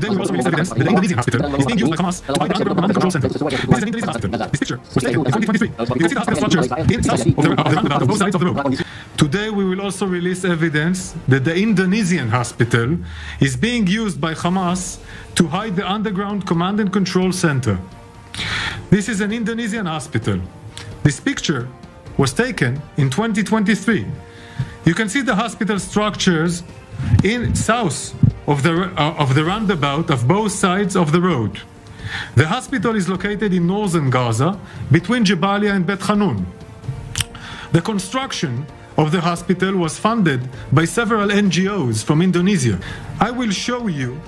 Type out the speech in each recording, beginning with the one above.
Today we also released evidence that the Indonesian hospital is being used by Hamas to hide the underground command and control center. This is an Indonesian hospital. This picture was taken in 2023. You can see the hospital structures in south of the roundabout of both sides of the road. Today we will also release evidence that the Indonesian hospital is being used by Hamas to hide the underground command and control center. This is an Indonesian hospital. This picture was taken in 2023. You can see the hospital structures in south of the roundabout of both sides of the road. The hospital is located in northern Gaza, between Jabalia and Bet Hanun. The construction of the hospital was funded by several NGOs from Indonesia. I will show you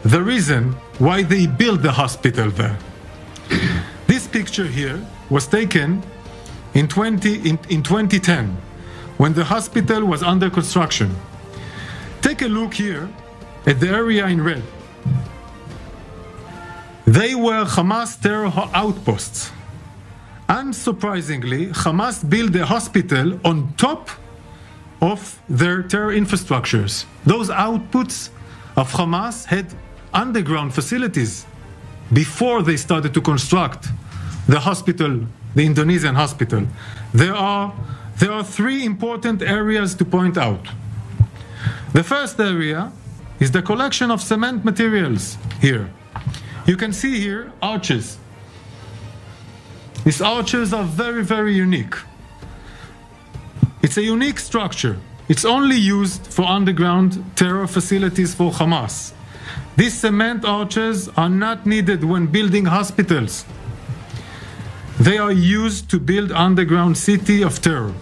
the reason why they built the hospital there. This picture here was taken in 2010, when the hospital was under construction. Take a look here at the area in red. They were Hamas terror outposts. Unsurprisingly, Hamas built the hospital on top of their terror infrastructures. Those outputs of Hamas had underground facilities before they started to construct the hospital, the Indonesian hospital. There are three important areas to point out. The first area is the collection of cement materials here. You can see here arches. These arches are very, very unique. It's a unique structure. It's only used for underground terror facilities for Hamas. These cement arches are not needed when building hospitals. They are used to build underground city of terror,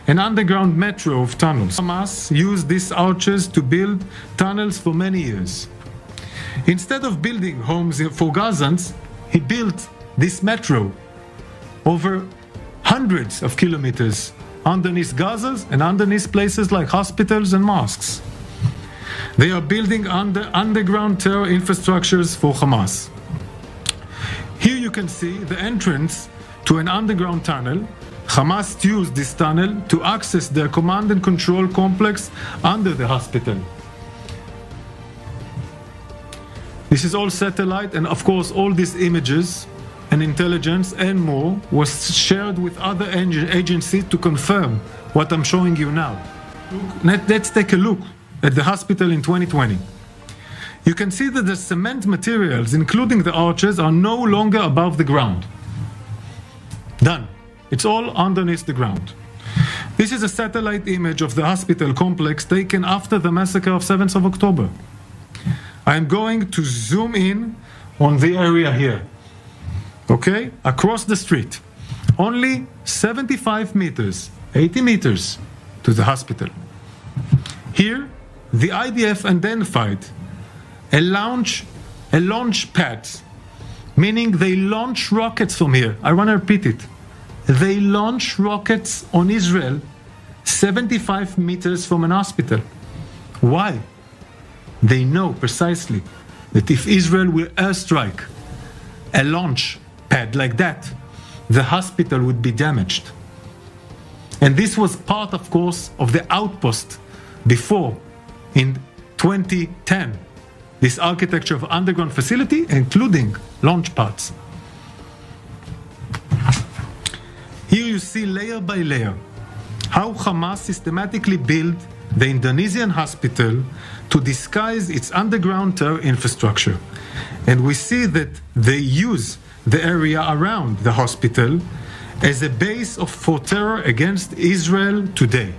an underground metro of tunnels. Hamas used these arches to build tunnels for many years. Instead of building homes for Gazans, he built this metro over hundreds of kilometers underneath Gazas and underneath places like hospitals and mosques. They are building underground terror infrastructures for Hamas. Here you can see the entrance to an underground tunnel. Hamas used this tunnel to access their command and control complex under the hospital. This is all satellite, and of course all these images and intelligence and more was shared with other agencies to confirm what I'm showing you now. Let's take a look at the hospital in 2020. You can see that the cement materials, including the arches, are no longer above the ground. Done. It's all underneath the ground. This is a satellite image of the hospital complex taken after the massacre of 7th of October. I am going to zoom in on the area here. Okay? Across the street. Only 75 meters, 80 meters to the hospital. Here, the IDF identified a launch pad, meaning they launch rockets from here. I want to repeat it. They launch rockets on Israel 75 meters from an hospital. Why? They know precisely that if Israel will airstrike a launch pad like that, the hospital would be damaged. And this was part, of course, of the outpost before, in 2010. This architecture of underground facility, including launch pads. Here you see layer by layer how Hamas systematically built the Indonesian hospital to disguise its underground terror infrastructure. And we see that they use the area around the hospital as a base for terror against Israel today.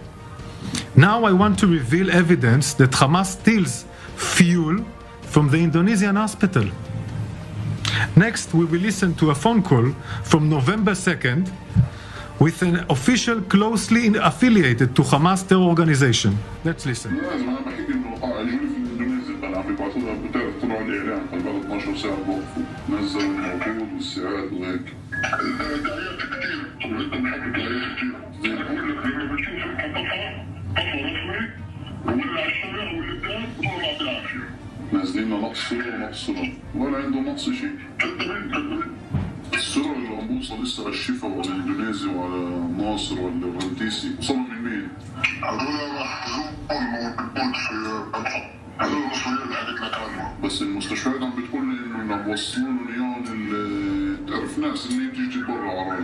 Now I want to reveal evidence that Hamas steals fuel from the Indonesian hospital. Next, we will listen to a phone call from November 2nd with an official closely affiliated to Hamas terror organization. Let's listen. نازلين نقص ولا عنده نقص شيء. السرعة اللي عم بوصل لسه على الشفا وعلى الاندونيسي وعلى ناصر ولا الرنتيسي وصلوا من مين؟ هذول راح يروحوا الموجودين في الخط. هذول المصريين اللي حكيت لك عنهم. بس المستشفيات عم بتقول لي انه عم بوصلوا لهم اياهم تعرف ناس اللي بتيجي تتبرع عراي.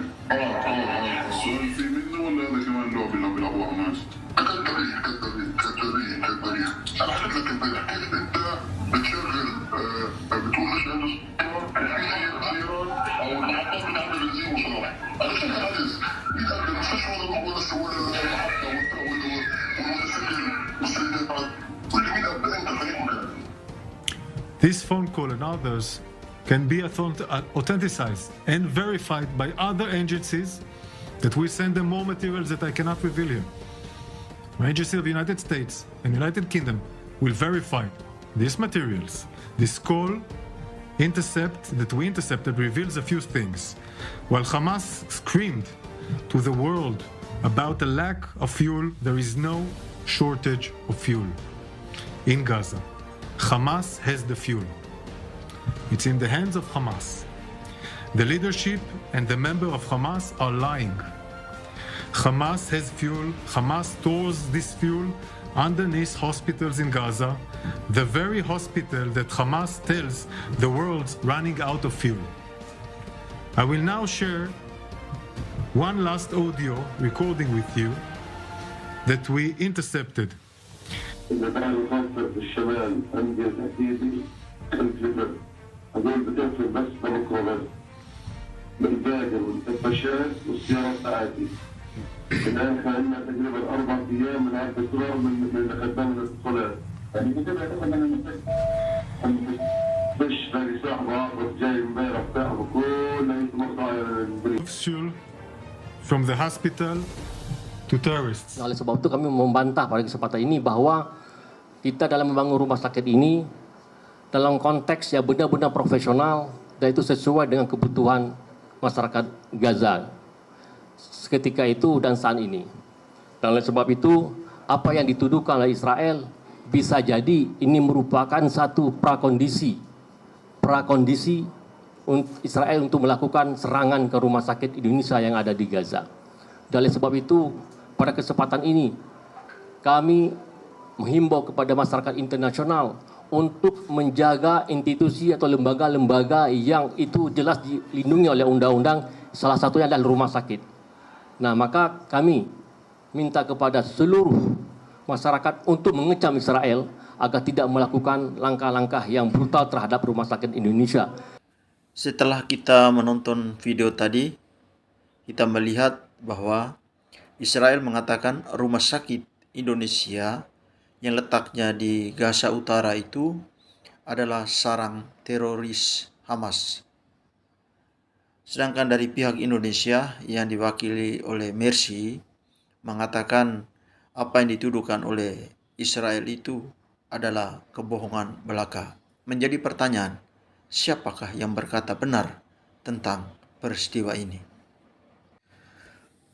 السؤال في منه ولا هذا كمان لعبه اللي عم بيلعبوها حماس؟ كذابين. انا حكيت لك امبارح كيف انت بتشغل بتقول مش عند السلطات وفي سيارات او المحطات بتعمل بنزين وصلاح. انا شو حاسس اذا المستشفى ولا المحطه والسجن والسيدات واللي مين ابدا انت خليكم كده. This phone call and others can be authenticized and verified by other agencies that we send them more materials that I cannot reveal here. The agency of the United States and United Kingdom will verify these materials. This call that we intercepted reveals a few things. While Hamas screamed to the world about a lack of fuel, there is no shortage of fuel in Gaza. Hamas has the fuel. It's in the hands of Hamas. The leadership and the member of Hamas are lying. Hamas has fuel. Hamas stores this fuel underneath hospitals in Gaza, the very hospital that Hamas tells the world's running out of fuel. I will now share one last audio recording with you that we intercepted. المكان الخاصة بالشمال عندي تأكيدي 1000 لتر. هذول بتوفر بس بميكروباص بالباقي والدباشات والسيارات تاعتي. الآن عندنا تقريبا 4 أيام من هذا الدكتور من خدام الاتصالات. يعني كده أنا مش باقي صاحبه عاطف جاي امبارح صاحبه كله يتمطع Fuel from the hospital to terrorists. Oleh sebab itu kami membantah pada kesempatan ini bahwa kita dalam membangun rumah sakit ini dalam konteks yang benar-benar profesional dan itu sesuai dengan kebutuhan masyarakat Gaza ketika itu dan saat ini. Dan oleh sebab itu apa yang dituduhkan oleh Israel bisa jadi ini merupakan satu prakondisi Israel untuk melakukan serangan ke rumah sakit Indonesia yang ada di Gaza. Dan oleh sebab itu pada kesempatan ini kami menghimbau kepada masyarakat internasional untuk menjaga institusi atau lembaga-lembaga yang itu jelas dilindungi oleh undang-undang, salah satunya adalah rumah sakit. Nah, maka kami minta kepada seluruh masyarakat untuk mengecam Israel agar tidak melakukan langkah-langkah yang brutal terhadap rumah sakit Indonesia. Setelah kita menonton video tadi, kita melihat bahwa Israel mengatakan rumah sakit Indonesia yang letaknya di Gaza Utara itu adalah sarang teroris Hamas. Sedangkan dari pihak Indonesia yang diwakili oleh Mercy mengatakan apa yang dituduhkan oleh Israel itu adalah kebohongan belaka. Menjadi pertanyaan, siapakah yang berkata benar tentang peristiwa ini?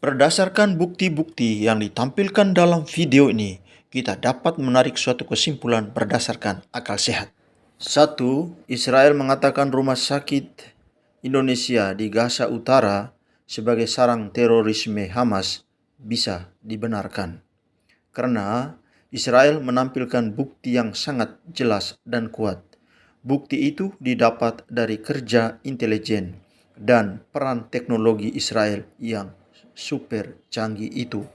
Berdasarkan bukti-bukti yang ditampilkan dalam video ini, kita dapat menarik suatu kesimpulan berdasarkan akal sehat. 1. Israel mengatakan rumah sakit Indonesia di Gaza Utara sebagai sarang terorisme Hamas bisa dibenarkan. Karena Israel menampilkan bukti yang sangat jelas dan kuat. Bukti itu didapat dari kerja intelijen dan peran teknologi Israel yang super canggih itu.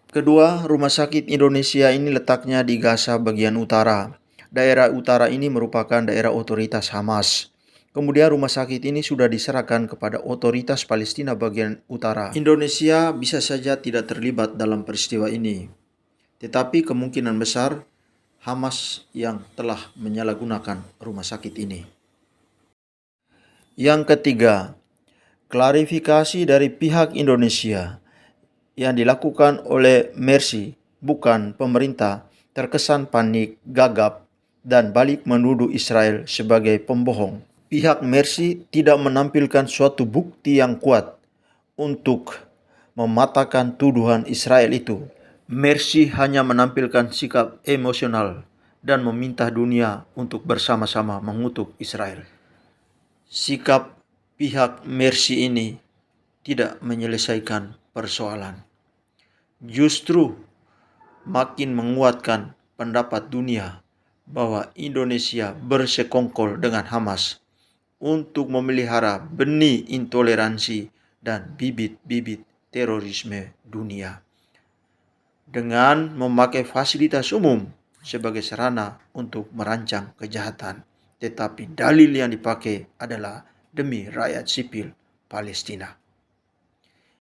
Kedua, rumah sakit Indonesia ini letaknya di Gaza bagian utara. Daerah utara ini merupakan daerah otoritas Hamas. Kemudian rumah sakit ini sudah diserahkan kepada otoritas Palestina bagian utara. Indonesia bisa saja tidak terlibat dalam peristiwa ini. Tetapi kemungkinan besar Hamas yang telah menyalahgunakan rumah sakit ini. Yang ketiga, klarifikasi dari pihak Indonesia yang dilakukan oleh Mercy, bukan pemerintah, terkesan panik, gagap, dan balik menuduh Israel sebagai pembohong. Pihak Mercy tidak menampilkan suatu bukti yang kuat untuk mematahkan tuduhan Israel itu. Mercy hanya menampilkan sikap emosional dan meminta dunia untuk bersama-sama mengutuk Israel. Sikap pihak Mercy ini tidak menyelesaikan persoalan. Justru makin menguatkan pendapat dunia bahwa Indonesia bersekongkol dengan Hamas untuk memelihara benih intoleransi dan bibit-bibit terorisme dunia dengan memakai fasilitas umum sebagai sarana untuk merancang kejahatan. Tetapi dalil yang dipakai adalah demi rakyat sipil Palestina.